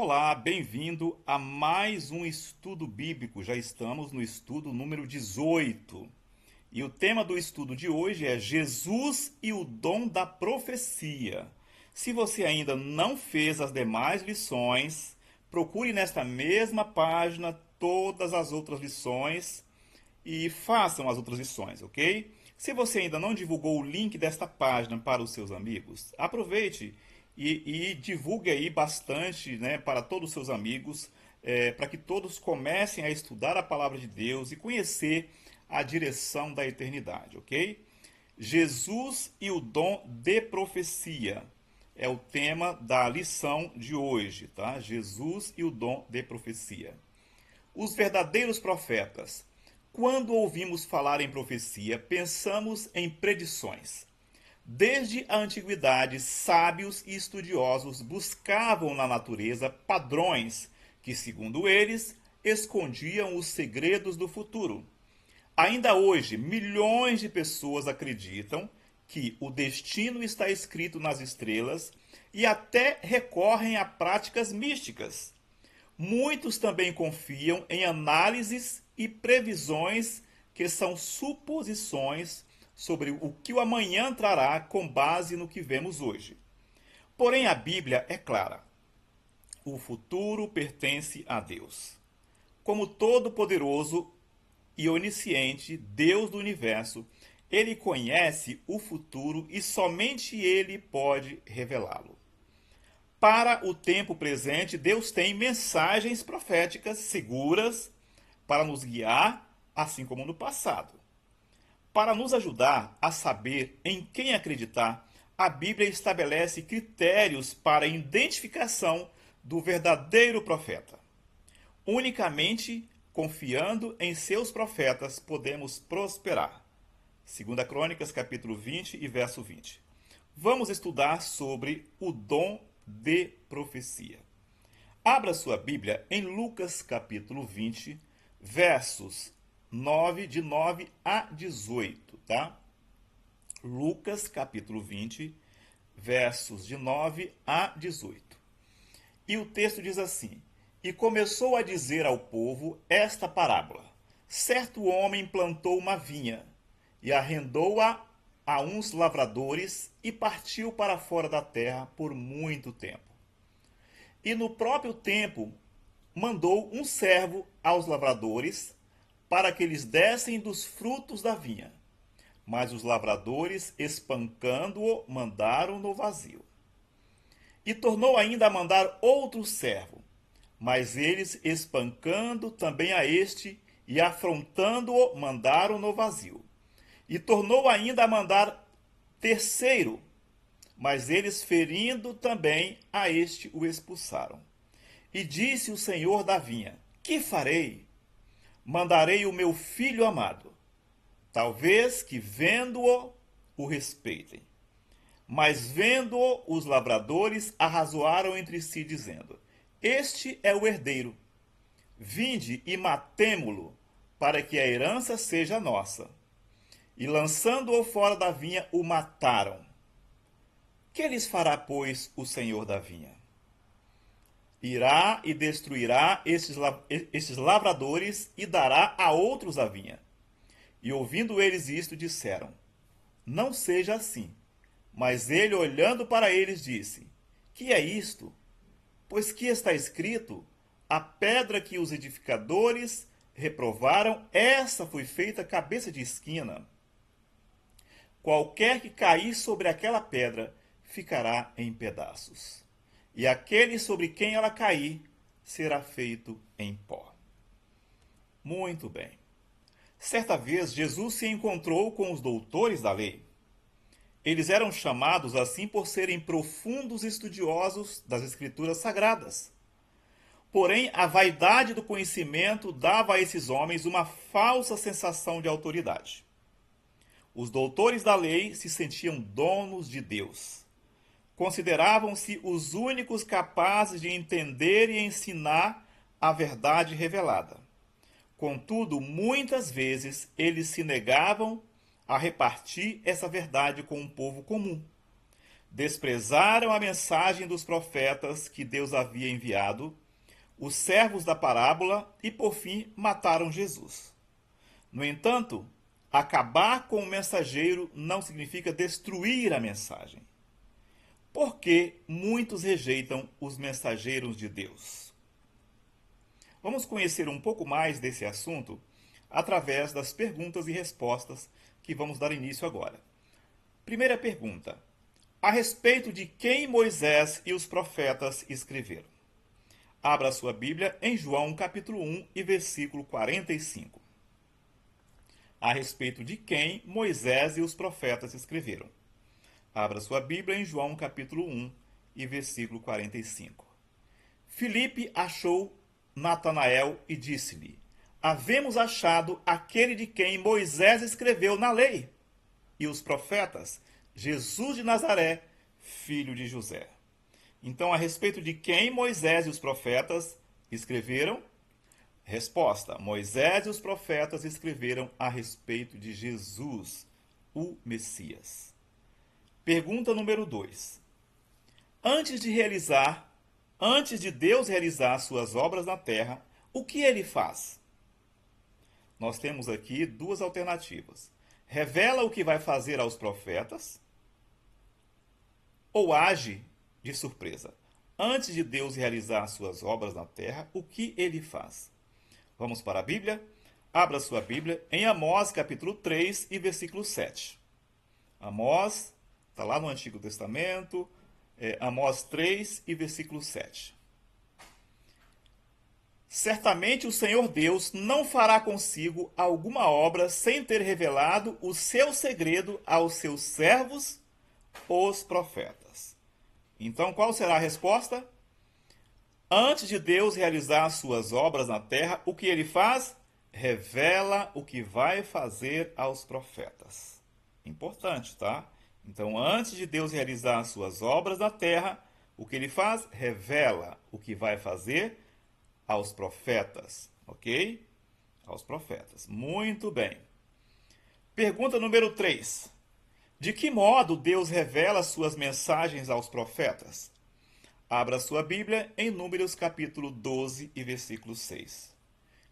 Olá, bem-vindo a mais um estudo bíblico. Já estamos no estudo número 18. E o tema do estudo de hoje é Jesus e o dom da profecia. Se você ainda não fez as demais lições, procure nesta mesma página todas as outras lições e façam as outras lições, ok? Se você ainda não divulgou o link desta página para os seus amigos, aproveite e divulgue aí bastante, né, para todos os seus amigos, para que todos comecem a estudar a palavra de Deus e conhecer a direção da eternidade, ok? Jesus e o dom de profecia é o tema da lição de hoje, tá? Jesus e o dom de profecia. Os verdadeiros profetas. Quando ouvimos falar em profecia, pensamos em predições. Desde a antiguidade, sábios e estudiosos buscavam na natureza padrões que, segundo eles, escondiam os segredos do futuro. Ainda hoje, milhões de pessoas acreditam que o destino está escrito nas estrelas e até recorrem a práticas místicas. Muitos também confiam em análises e previsões que são suposições sobre o que o amanhã trará com base no que vemos hoje. Porém, a Bíblia é clara. O futuro pertence a Deus. Como todo-poderoso e onisciente Deus do universo, ele conhece o futuro e somente ele pode revelá-lo. Para o tempo presente, Deus tem mensagens proféticas seguras para nos guiar, assim como no passado. Para nos ajudar a saber em quem acreditar, a Bíblia estabelece critérios para a identificação do verdadeiro profeta. Unicamente confiando em seus profetas podemos prosperar. 2 Crônicas, capítulo 20 e verso 20. Vamos estudar sobre o dom de profecia. Abra sua Bíblia em Lucas, capítulo 20, versos 9 a 18, tá? Lucas, capítulo 20, versos de 9 a 18. E o texto diz assim: E começou a dizer ao povo esta parábola: Certo homem plantou uma vinha e arrendou-a a uns lavradores e partiu para fora da terra por muito tempo. E no próprio tempo mandou um servo aos lavradores para que lhes dessem dos frutos da vinha. Mas os lavradores, espancando-o, mandaram-no vazio. E tornou ainda a mandar outro servo, mas eles, espancando também a este e afrontando-o, mandaram-no vazio. E tornou ainda a mandar terceiro, mas eles, ferindo também a este, o expulsaram. E disse o senhor da vinha: Que farei? Mandarei o meu filho amado. Talvez que vendo-o, o respeitem. Mas vendo-o, os lavradores arrazoaram entre si, dizendo: Este é o herdeiro. Vinde e matemo-lo, para que a herança seja nossa. E lançando-o fora da vinha, o mataram. Que lhes fará, pois, o senhor da vinha? Irá e destruirá estes lavradores e dará a outros a vinha. E ouvindo eles isto, disseram: Não seja assim. Mas ele, olhando para eles, disse: Que é isto? Pois que está escrito: A pedra que os edificadores reprovaram, essa foi feita cabeça de esquina. Qualquer que cair sobre aquela pedra ficará em pedaços, e aquele sobre quem ela cair será feito em pó. Muito bem. Certa vez, Jesus se encontrou com os doutores da lei. Eles eram chamados assim por serem profundos estudiosos das Escrituras Sagradas. Porém, a vaidade do conhecimento dava a esses homens uma falsa sensação de autoridade. Os doutores da lei se sentiam donos de Deus. Consideravam-se os únicos capazes de entender e ensinar a verdade revelada. Contudo, muitas vezes eles se negavam a repartir essa verdade com o povo comum. desprezaram a mensagem dos profetas que Deus havia enviado, os servos da parábola, e por fim mataram Jesus. No entanto, acabar com o mensageiro não significa destruir a mensagem. Por que muitos rejeitam os mensageiros de Deus? Vamos conhecer um pouco mais desse assunto através das perguntas e respostas que vamos dar início agora. Primeira pergunta: a respeito de quem Moisés e os profetas escreveram? Abra sua Bíblia em João capítulo 1 e versículo 45. A respeito de quem Moisés e os profetas escreveram? Abra sua Bíblia em João capítulo 1 e versículo 45. Filipe achou Natanael e disse-lhe: havemos achado aquele de quem Moisés escreveu na lei e os profetas, Jesus de Nazaré, filho de José. Então, a respeito de quem Moisés e os profetas escreveram? Resposta: Moisés e os profetas escreveram a respeito de Jesus, o Messias. Pergunta número 2. Antes de Deus realizar suas obras na terra, o que ele faz? Nós temos aqui duas alternativas. Revela o que vai fazer aos profetas ou age de surpresa. Antes de Deus realizar suas obras na terra, o que ele faz? Vamos para a Bíblia? Abra sua Bíblia em Amós capítulo 3 e versículo 7. Amós, está lá no Antigo Testamento, Amós 3 e versículo 7. Certamente o Senhor Deus não fará consigo alguma obra sem ter revelado o seu segredo aos seus servos, os profetas. Então, qual será a resposta? Antes de Deus realizar suas obras na terra, o que ele faz? Revela o que vai fazer aos profetas. Importante, tá? Então, antes de Deus realizar suas obras na terra, o que ele faz? Revela o que vai fazer aos profetas, ok? Aos profetas. Muito bem. Pergunta número 3. De que modo Deus revela suas mensagens aos profetas? Abra sua Bíblia em Números capítulo 12 e versículo 6.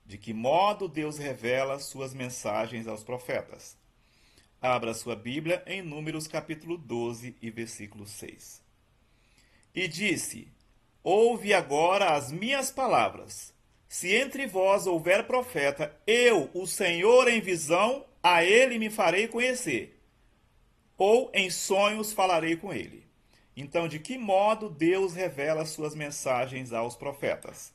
De que modo Deus revela suas mensagens aos profetas? Abra sua Bíblia em Números capítulo 12 e versículo 6. E disse: ouve agora as minhas palavras. Se entre vós houver profeta, eu, o Senhor, em visão, a ele me farei conhecer, ou em sonhos falarei com ele. Então, de que modo Deus revela suas mensagens aos profetas?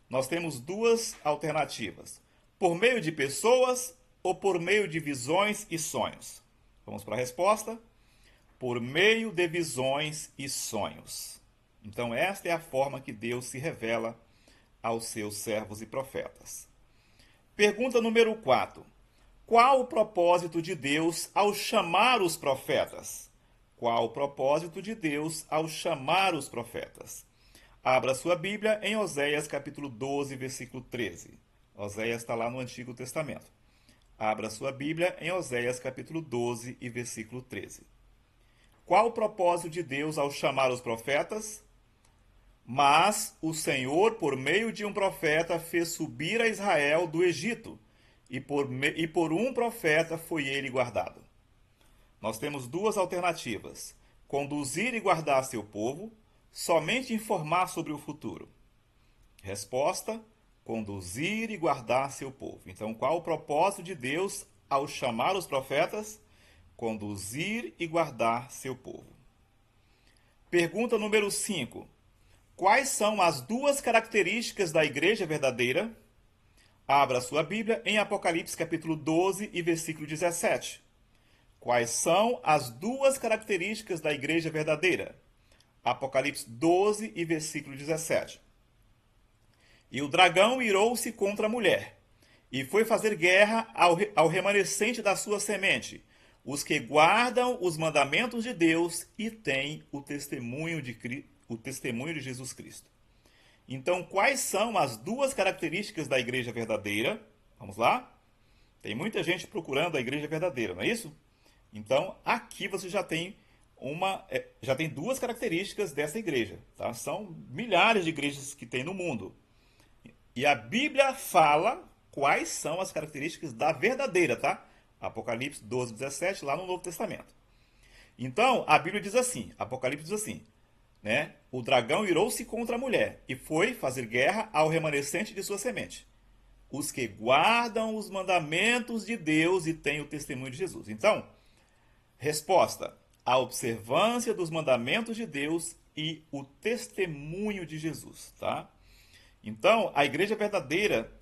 Nós temos duas alternativas: por meio de pessoas ou por meio de visões e sonhos. Vamos para a resposta? Por meio de visões e sonhos. Então, esta é a forma que Deus se revela aos seus servos e profetas. Pergunta número 4. Qual o propósito de Deus ao chamar os profetas? Qual o propósito de Deus ao chamar os profetas? Abra sua Bíblia em Oséias capítulo 12, versículo 13. Oséias está lá no Antigo Testamento. Abra sua Bíblia em Oséias capítulo 12 e versículo 13. Qual o propósito de Deus ao chamar os profetas? Mas o Senhor, por meio de um profeta, fez subir a Israel do Egito, e por um profeta foi ele guardado. Nós temos duas alternativas: conduzir e guardar seu povo, somente informar sobre o futuro. Resposta: conduzir e guardar seu povo. Então, qual o propósito de Deus ao chamar os profetas? Conduzir e guardar seu povo. Pergunta número 5. Quais são as duas características da igreja verdadeira? Abra sua Bíblia em Apocalipse capítulo 12 e versículo 17. Quais são as duas características da igreja verdadeira? Apocalipse 12 e versículo 17. E o dragão irou-se contra a mulher, e foi fazer guerra ao remanescente da sua semente, os que guardam os mandamentos de Deus e têm o testemunho de Jesus Cristo. Então, quais são as duas características da igreja verdadeira? Vamos lá? Tem muita gente procurando a igreja verdadeira, não é isso? Então, aqui você já tem já tem duas características dessa igreja, tá? São milhares de igrejas que tem no mundo. E a Bíblia fala quais são as características da verdadeira, tá? Apocalipse 12, 17, lá no Novo Testamento. Então, a Bíblia diz assim, Apocalipse diz assim, né? O dragão irou-se contra a mulher e foi fazer guerra ao remanescente de sua semente, os que guardam os mandamentos de Deus e têm o testemunho de Jesus. Então, resposta: a observância dos mandamentos de Deus e o testemunho de Jesus, tá? Então, a igreja verdadeira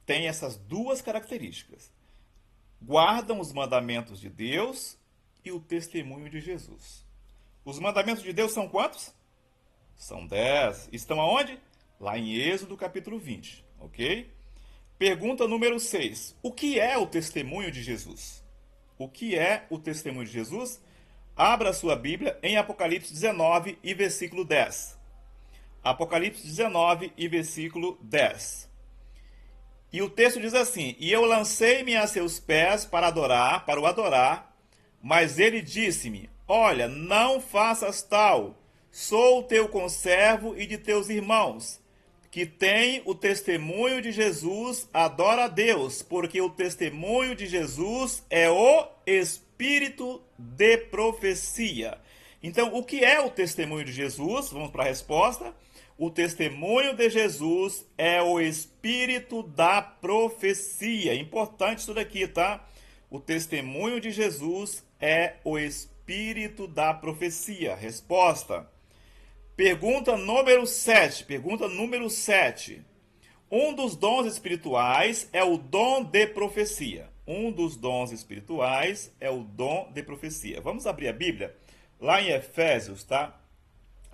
tem essas duas características. Guardam os mandamentos de Deus e o testemunho de Jesus. Os mandamentos de Deus são quantos? São 10. Estão aonde? Lá em Êxodo capítulo 20, ok? Pergunta número 6. O que é o testemunho de Jesus? O que é o testemunho de Jesus? Abra sua Bíblia em Apocalipse 19 e versículo 10. Apocalipse 19 e versículo 10. E o texto diz assim: E eu lancei-me a seus pés para o adorar, mas ele disse-me: Olha, não faças tal, sou teu conservo e de teus irmãos, que tem o testemunho de Jesus, adora a Deus, porque o testemunho de Jesus é o espírito de profecia. Então, o que é o testemunho de Jesus? Vamos para a resposta. O testemunho de Jesus é o espírito da profecia. Importante isso daqui, tá? O testemunho de Jesus é o espírito da profecia. Resposta. Pergunta número 7. Pergunta número 7. Um dos dons espirituais é o dom de profecia. Um dos dons espirituais é o dom de profecia. Vamos abrir a Bíblia lá em Efésios, tá?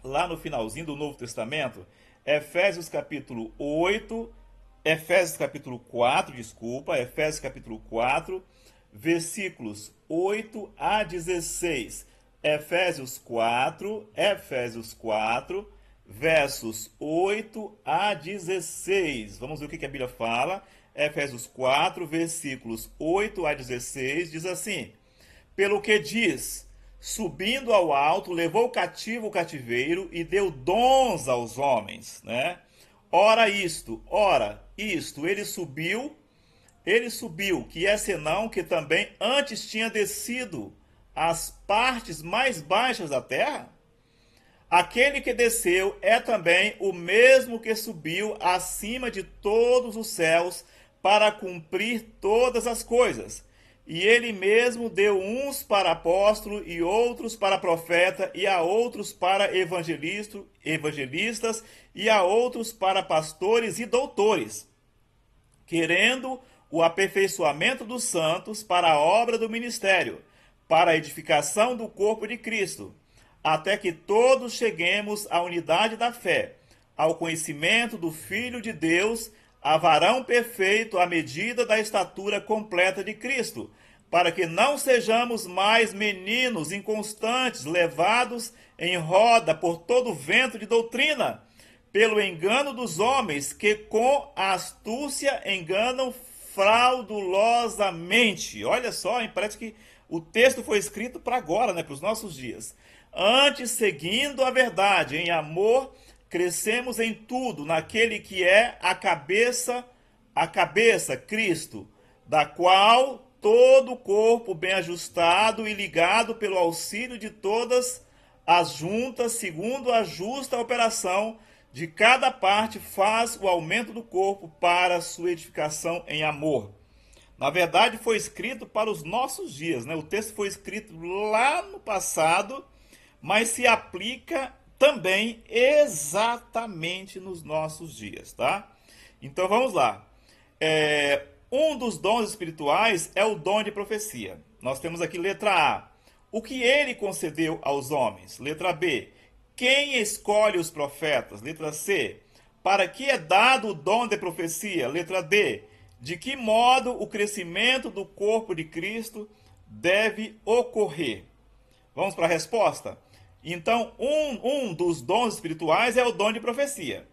Lá no finalzinho do Novo Testamento, Efésios capítulo 8, Efésios capítulo 4, Efésios capítulo 4, versículos 8 a 16. Efésios 4, versos 8 a 16. Vamos ver o que a Bíblia fala. Efésios 4, versículos 8 a 16, diz assim: Pelo que diz, subindo ao alto, levou cativo o cativeiro e deu dons aos homens, né? Ora isto, ele subiu, que é senão que também antes tinha descido às partes mais baixas da terra? Aquele que desceu é também o mesmo que subiu acima de todos os céus para cumprir todas as coisas. E ele mesmo deu uns para apóstolo, e outros para profeta, e a outros para evangelistas, e a outros para pastores e doutores, querendo o aperfeiçoamento dos santos para a obra do ministério, para a edificação do corpo de Cristo, até que todos cheguemos à unidade da fé, ao conhecimento do Filho de Deus, a varão perfeito à medida da estatura completa de Cristo, para que não sejamos mais meninos inconstantes, levados em roda por todo vento de doutrina, pelo engano dos homens, que com astúcia enganam fraudulosamente. Olha só, parece que o texto foi escrito para agora, né, para os nossos dias. Antes, seguindo a verdade, em amor, crescemos em tudo naquele que é a cabeça, Cristo, da qual todo o corpo bem ajustado e ligado pelo auxílio de todas as juntas, segundo a justa operação de cada parte, faz o aumento do corpo para a sua edificação em amor. Na verdade, foi escrito para os nossos dias, né? O texto foi escrito lá no passado, mas se aplica também exatamente nos nossos dias, tá? Então vamos lá. Um dos dons espirituais é o dom de profecia. Nós temos aqui letra A. O que ele concedeu aos homens? Letra B. Quem escolhe os profetas? Letra C. Para que é dado o dom de profecia? Letra D. De que modo o crescimento do corpo de Cristo deve ocorrer? Vamos para a resposta? Então, um dos dons espirituais é o dom de profecia.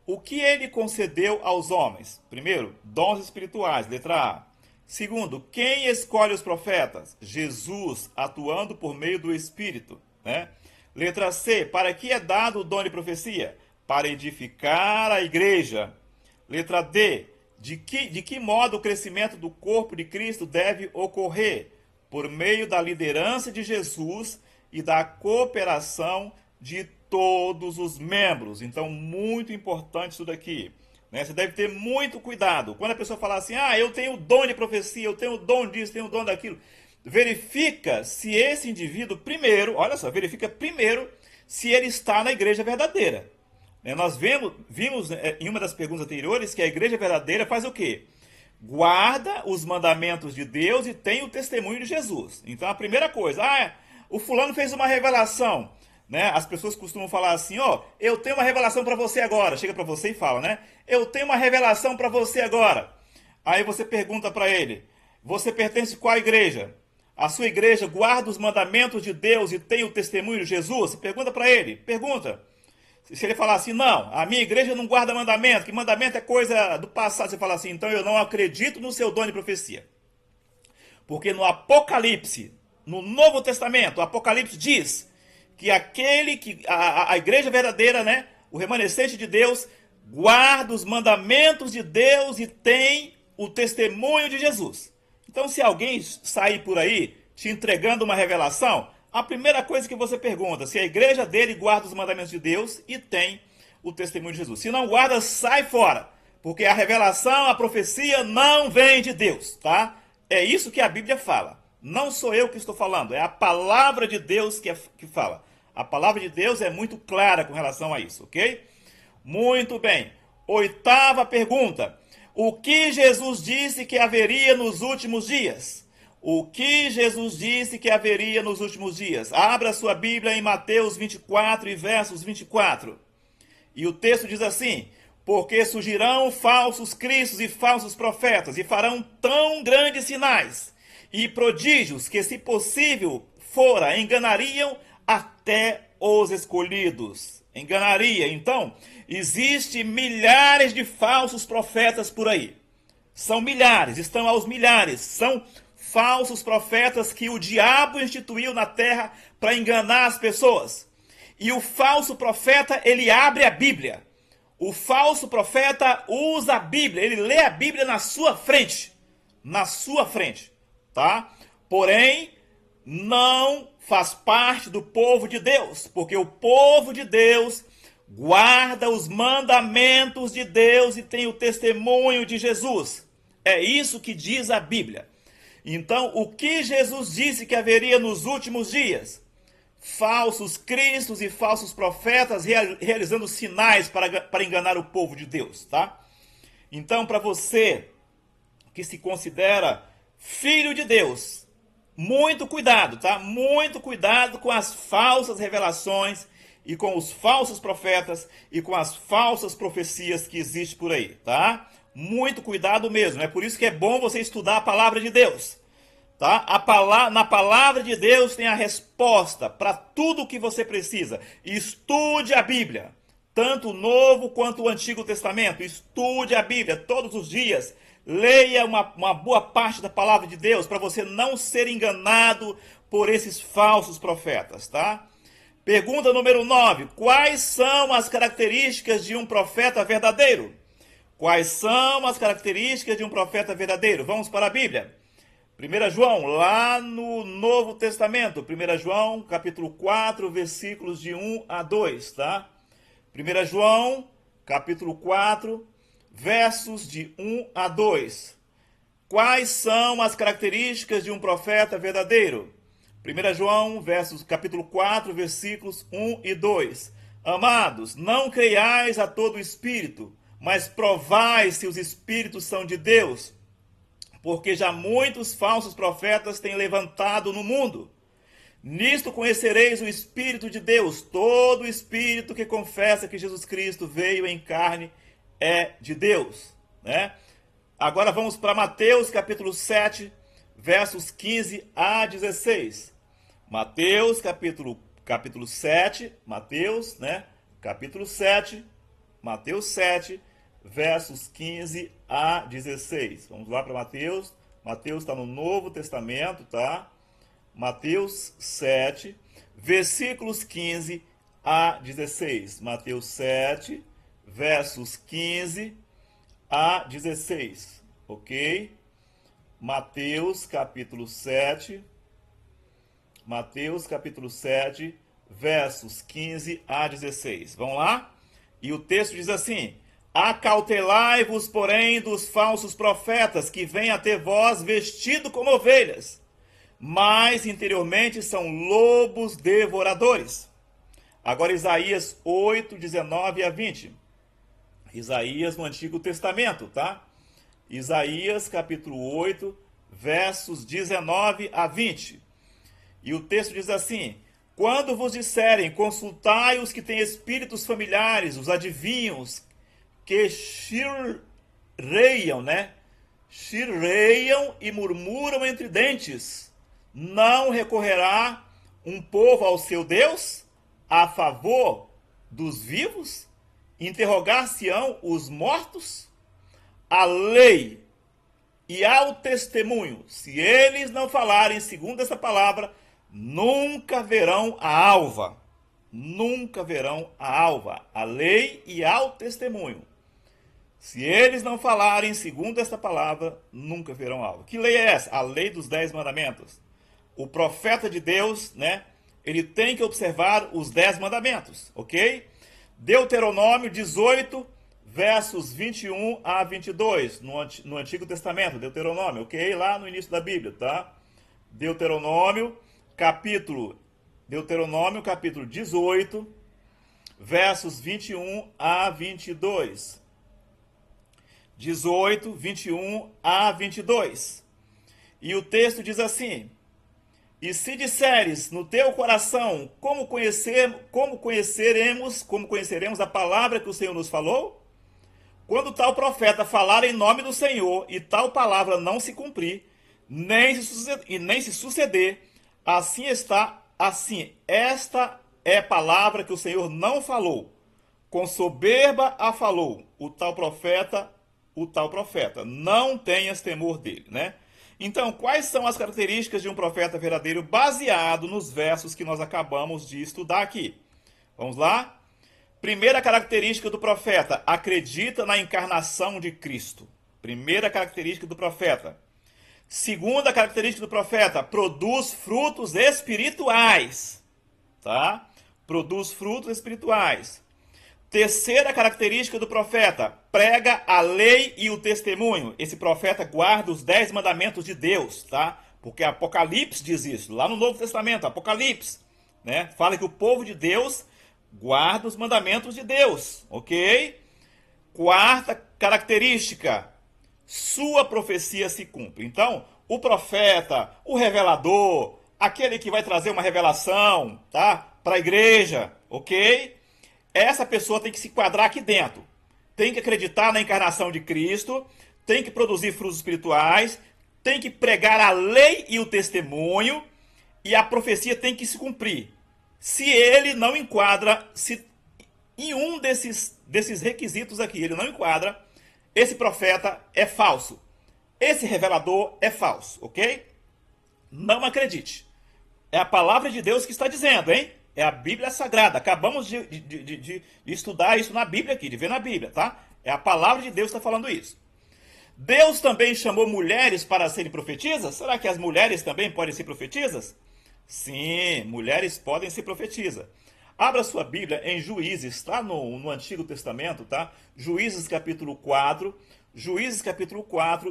O que ele concedeu aos homens? Primeiro, dons espirituais, letra A. Segundo, quem escolhe os profetas? Jesus, atuando por meio do Espírito. né? Letra C, para que é dado o dom de profecia? Para edificar a igreja. Letra D, de que modo o crescimento do corpo de Cristo deve ocorrer? Por meio da liderança de Jesus e da cooperação de todos os membros. Então, muito importante isso daqui, né? Você deve ter muito cuidado. Quando a pessoa falar assim, eu tenho o dom de profecia, eu tenho o dom disso, tenho o dom daquilo. Verifica se esse indivíduo, primeiro, olha só, verifica primeiro se ele está na igreja verdadeira. Nós vimos em uma das perguntas anteriores que a igreja verdadeira faz o quê? Guarda os mandamentos de Deus e tem o testemunho de Jesus. Então a primeira coisa, o fulano fez uma revelação, né? As pessoas costumam falar assim, eu tenho uma revelação para você agora. Chega para você e fala, né? Eu tenho uma revelação para você agora. Aí você pergunta para ele, você pertence a qual igreja? A sua igreja guarda os mandamentos de Deus e tem o testemunho de Jesus? Você pergunta para ele, pergunta. Se ele falar assim, não, a minha igreja não guarda mandamento, que mandamento é coisa do passado, você fala assim, então eu não acredito no seu dom de profecia. Porque no Apocalipse, no Novo Testamento, o Apocalipse diz que a igreja verdadeira, né, o remanescente de Deus, guarda os mandamentos de Deus e tem o testemunho de Jesus. Então, se alguém sair por aí te entregando uma revelação, a primeira coisa que você pergunta, se a igreja dele guarda os mandamentos de Deus e tem o testemunho de Jesus. Se não guarda, sai fora, porque a revelação, a profecia não vem de Deus, tá? É isso que a Bíblia fala. Não sou eu que estou falando, é a palavra de Deus que fala. A palavra de Deus é muito clara com relação a isso, ok? Muito bem. Oitava pergunta. O que Jesus disse que haveria nos últimos dias? O que Jesus disse que haveria nos últimos dias? Abra sua Bíblia em Mateus 24 e versos 24. E o texto diz assim, porque surgirão falsos cristos e falsos profetas, e farão tão grandes sinais e prodígios que, se possível fora, enganariam até os escolhidos. Enganaria. Então, existe milhares de falsos profetas por aí. São milhares, estão aos milhares. São falsos profetas que o diabo instituiu na terra para enganar as pessoas. E o falso profeta, ele abre a Bíblia. O falso profeta usa a Bíblia, ele lê a Bíblia na sua frente. Na sua frente, tá? Porém, não faz parte do povo de Deus, porque o povo de Deus guarda os mandamentos de Deus e tem o testemunho de Jesus. É isso que diz a Bíblia. Então, o que Jesus disse que haveria nos últimos dias? Falsos cristos e falsos profetas realizando sinais para enganar o povo de Deus, tá? Então, para você que se considera filho de Deus, muito cuidado, tá? Muito cuidado com as falsas revelações e com os falsos profetas e com as falsas profecias que existem por aí, tá? Muito cuidado mesmo. É por isso que é bom você estudar a palavra de Deus, tá? Na palavra de Deus tem a resposta para tudo o que você precisa. Estude a Bíblia, tanto o Novo quanto o Antigo Testamento. Estude a Bíblia todos os dias. Leia uma boa parte da palavra de Deus para você não ser enganado por esses falsos profetas, tá? Pergunta número 9. Quais são as características de um profeta verdadeiro? Quais são as características de um profeta verdadeiro? Vamos para a Bíblia. 1 João, lá no Novo Testamento. 1 João, capítulo 4, versículos de 1 a 2, tá? 1 João, capítulo 4, versos de 1 a 2. Quais são as características de um profeta verdadeiro? 1 João, capítulo 4, versículos 1 e 2. Amados, não creiais a todo espírito, mas provai se os espíritos são de Deus, porque já muitos falsos profetas têm levantado no mundo. Nisto conhecereis o Espírito de Deus. Todo espírito que confessa que Jesus Cristo veio em carne é de Deus, né? Agora vamos para Mateus capítulo 7, versos 15 a 16. Mateus capítulo 7, Mateus, né? Capítulo 7, Mateus 7, versos 15 a 16. Vamos lá para Mateus. Mateus está no Novo Testamento, tá? Mateus 7, versículos 15 a 16. Mateus 7, versos 15 a 16, ok? Mateus capítulo 7, versos 15 a 16. Vamos lá? E o texto diz assim: acautelai-vos, porém, dos falsos profetas, que vêm até vós vestido como ovelhas, mas interiormente são lobos devoradores. Agora Isaías 8, 19 a 20. Isaías no Antigo Testamento, tá? Isaías capítulo 8, versos 19 a 20. E o texto diz assim: quando vos disserem, consultai os que têm espíritos familiares, os adivinhos, que chirreiam, né? Chirreiam e murmuram entre dentes. Não recorrerá um povo ao seu Deus a favor dos vivos? Interrogar-se-ão os mortos? A lei e ao testemunho, se eles não falarem segundo essa palavra, nunca verão a alva. Nunca verão a alva. A lei e ao testemunho. Se eles não falarem segundo esta palavra, nunca verão a alva. Que lei é essa? A lei dos 10 mandamentos. O profeta de Deus, né? Ele tem que observar os 10 mandamentos, ok? Deuteronômio 18, versos 21 a 22, no Antigo Testamento, Deuteronômio, ok? Lá no início da Bíblia, tá? Deuteronômio, capítulo 18, versos 21 a 22. 18, 21 a 22. E o texto diz assim: e se disseres no teu coração, como conheceremos a palavra que o Senhor nos falou? Quando tal profeta falar em nome do Senhor e tal palavra não se cumprir, nem se suceder, esta é a palavra que o Senhor não falou. Com soberba a falou o tal profeta, não tenhas temor dele, né? Então, quais são as características de um profeta verdadeiro baseado nos versos que nós acabamos de estudar aqui? Vamos lá? Primeira característica do profeta: acredita na encarnação de Cristo. Primeira característica do profeta. Segunda característica do profeta: produz frutos espirituais. Tá? Produz frutos espirituais. Terceira característica do profeta: prega a lei e o testemunho. Esse profeta guarda os 10 mandamentos de Deus, tá? Porque Apocalipse diz isso, lá no Novo Testamento, Apocalipse, né? Fala que o povo de Deus guarda os mandamentos de Deus, ok? Quarta característica: sua profecia se cumpre. Então, o profeta, o revelador, aquele que vai trazer uma revelação, tá? Para a igreja, ok? Essa pessoa tem que se enquadrar aqui dentro. Tem que acreditar na encarnação de Cristo, tem que produzir frutos espirituais, tem que pregar a lei e o testemunho, e a profecia tem que se cumprir. Se ele não enquadra, se em um desses requisitos aqui ele não enquadra, esse profeta é falso. Esse revelador é falso, ok? Não acredite. É a palavra de Deus que está dizendo, hein? É a Bíblia Sagrada. Acabamos de estudar isso na Bíblia aqui, de ver na Bíblia, tá? É a palavra de Deus que está falando isso. Deus também chamou mulheres para serem profetisas? Será que as mulheres também podem ser profetisas? Sim, mulheres podem ser profetisas. Abra sua Bíblia em Juízes, está no Antigo Testamento, tá? Juízes capítulo 4,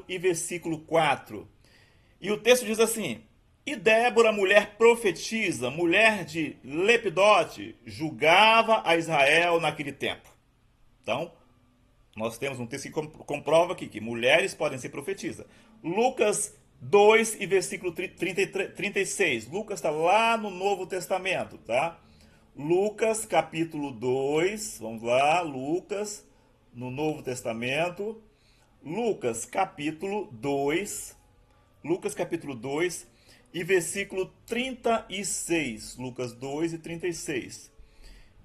e versículo 4. E o texto diz assim: e Débora, mulher profetisa, mulher de Lepidote, julgava a Israel naquele tempo. Então, nós temos um texto que comprova aqui que mulheres podem ser profetisas. Lucas 2 e versículo 36. Lucas está lá no Novo Testamento, tá? Lucas capítulo 2, vamos lá, Lucas no Novo Testamento. Lucas capítulo 2 e versículo 36. Lucas 2 e 36.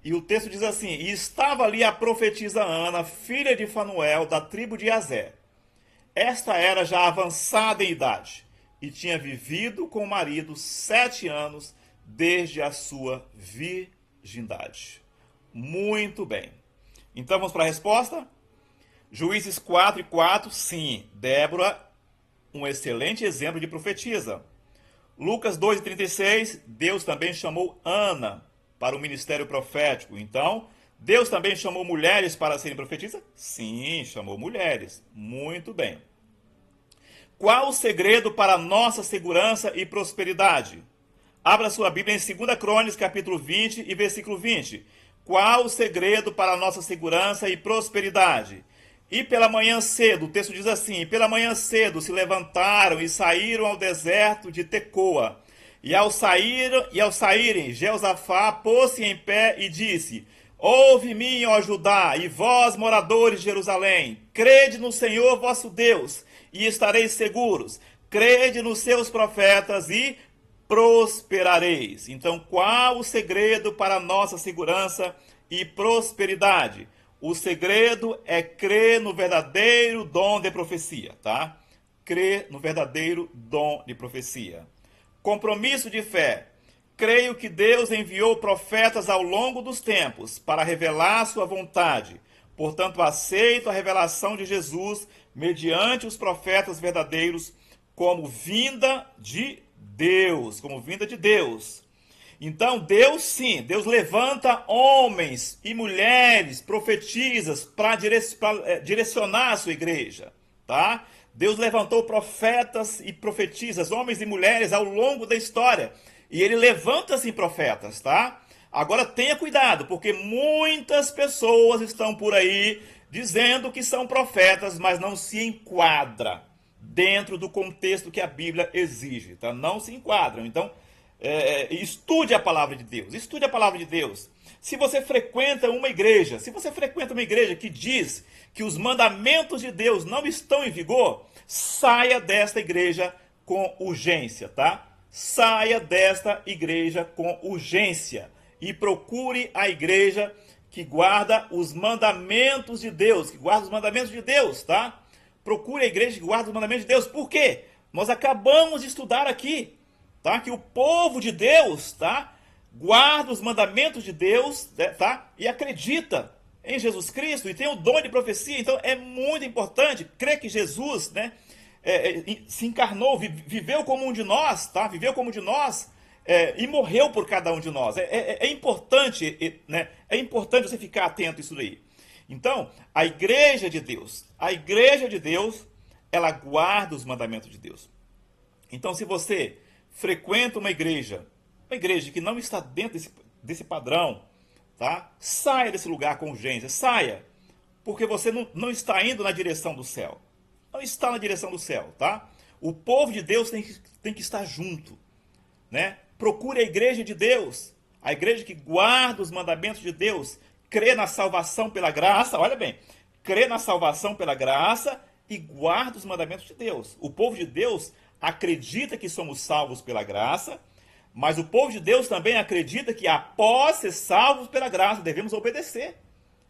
E o texto diz assim: e estava ali a profetisa Ana, filha de Fanuel, da tribo de Aser. Esta era já avançada em idade, e tinha vivido com o marido 7 anos, desde a sua virgindade. Muito bem. Então vamos para a resposta? Juízes 4:4, sim, Débora, um excelente exemplo de profetisa. Lucas 2:36, Deus também chamou Ana para o ministério profético. Então, Deus também chamou mulheres para serem profetisas? Sim, chamou mulheres. Muito bem. Qual o segredo para a nossa segurança e prosperidade? Abra sua Bíblia em 2 Crônicas, capítulo 20 e versículo 20. Qual o segredo para a nossa segurança e prosperidade? E pela manhã cedo, o texto diz assim: pela manhã cedo se levantaram e saíram ao deserto de Tecoa. E ao saírem, Jeosafá pôs-se em pé e disse: ouve-me, ó Judá, e vós, moradores de Jerusalém, crede no Senhor vosso Deus, e estareis seguros. Crede nos seus profetas e prosperareis. Então, qual o segredo para a nossa segurança e prosperidade? O segredo é crer no verdadeiro dom de profecia, tá? Crer no verdadeiro dom de profecia. Compromisso de fé. Creio que Deus enviou profetas ao longo dos tempos para revelar sua vontade. Portanto, aceito a revelação de Jesus mediante os profetas verdadeiros como vinda de Deus, como vinda de Deus. Então, Deus sim, Deus levanta homens e mulheres profetisas para direcionar a sua igreja, tá? Deus levantou profetas e profetisas, homens e mulheres ao longo da história, e ele levanta assim profetas, tá? Agora tenha cuidado, porque muitas pessoas estão por aí dizendo que são profetas, mas não se enquadra dentro do contexto que a Bíblia exige, tá? Não se enquadram. Então, estude a palavra de Deus, estude a palavra de Deus. Se você frequenta uma igreja, que diz que os mandamentos de Deus não estão em vigor, saia desta igreja com urgência, tá? Saia desta igreja com urgência e procure a igreja que guarda os mandamentos de Deus, tá? Procure a igreja que guarda os mandamentos de Deus. Por quê? Nós acabamos de estudar aqui, tá? Que o povo de Deus, tá? Guarda os mandamentos de Deus, tá? E acredita em Jesus Cristo e tem o dom de profecia. Então é muito importante crer que Jesus, né, se encarnou, viveu como um de nós, tá? Viveu como um de nós e morreu por cada um de nós. É importante, né? É importante você ficar atento a isso daí. Então, a igreja de Deus, ela guarda os mandamentos de Deus. Então, se você frequenta uma igreja que não está dentro desse padrão, tá? Saia desse lugar com urgência, saia, porque você não está indo na direção do céu. Não está na direção do céu, tá? O povo de Deus tem que estar junto, né? Procure a igreja de Deus, a igreja que guarda os mandamentos de Deus, crê na salvação pela graça, olha bem, crê na salvação pela graça e guarda os mandamentos de Deus. O povo de Deus acredita que somos salvos pela graça, mas o povo de Deus também acredita que após ser salvos pela graça, devemos obedecer.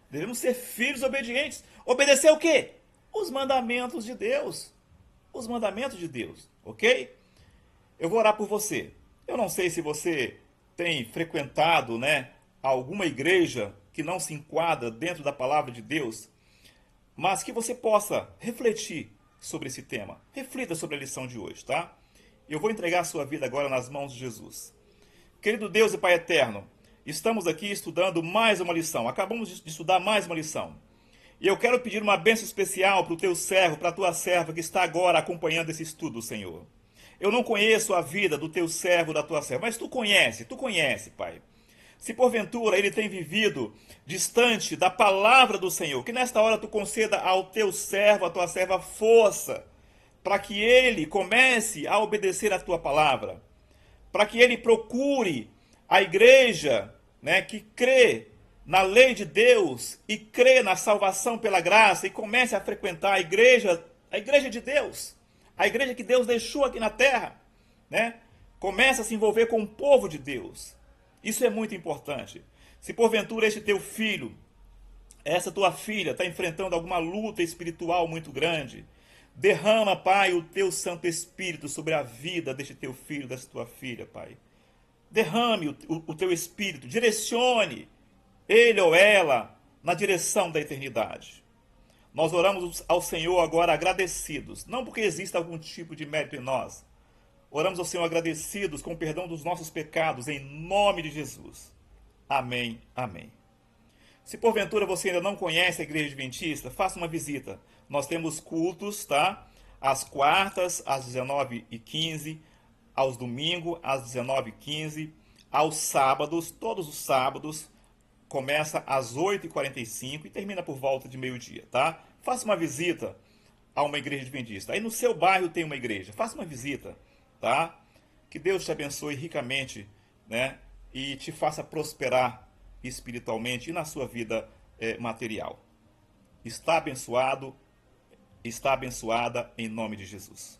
Devemos ser filhos obedientes. Obedecer o quê? Os mandamentos de Deus. Os mandamentos de Deus, ok? Eu vou orar por você. Eu não sei se você tem frequentado, né, alguma igreja que não se enquadra dentro da palavra de Deus, mas que você possa refletir sobre esse tema. Reflita sobre a lição de hoje, tá? Eu vou entregar a sua vida agora nas mãos de Jesus. Querido Deus e Pai eterno, estamos aqui estudando mais uma lição. Acabamos de estudar mais uma lição. E eu quero pedir uma bênção especial para o teu servo, para a tua serva que está agora acompanhando esse estudo, Senhor. Eu não conheço a vida do teu servo, da tua serva, mas tu conhece, Pai. Se porventura ele tem vivido distante da palavra do Senhor, que nesta hora tu conceda ao teu servo, à tua serva, força, para que ele comece a obedecer a tua palavra, para que ele procure a igreja, né, que crê na lei de Deus e crê na salvação pela graça e comece a frequentar a igreja de Deus, a igreja que Deus deixou aqui na terra, né? Comece a se envolver com o povo de Deus. Isso é muito importante. Se porventura este teu filho, essa tua filha está enfrentando alguma luta espiritual muito grande, derrama, Pai, o teu Santo Espírito sobre a vida deste teu filho, dessa tua filha, Pai. Derrame o teu espírito, direcione ele ou ela na direção da eternidade. Nós oramos ao Senhor agora agradecidos, não porque exista algum tipo de mérito em nós. Oramos ao Senhor agradecidos com o perdão dos nossos pecados, em nome de Jesus. Amém, amém. Se porventura você ainda não conhece a Igreja Adventista, faça uma visita. Nós temos cultos, tá? Às quartas, às 19h15, aos domingos, às 19h15, aos sábados, todos os sábados, começa às 8h45 e termina por volta de meio-dia, tá? Faça uma visita a uma igreja adventista. Aí no seu bairro tem uma igreja. Faça uma visita, tá? Que Deus te abençoe ricamente, né? E te faça prosperar espiritualmente e na sua vida material. Está abençoado, está abençoada em nome de Jesus.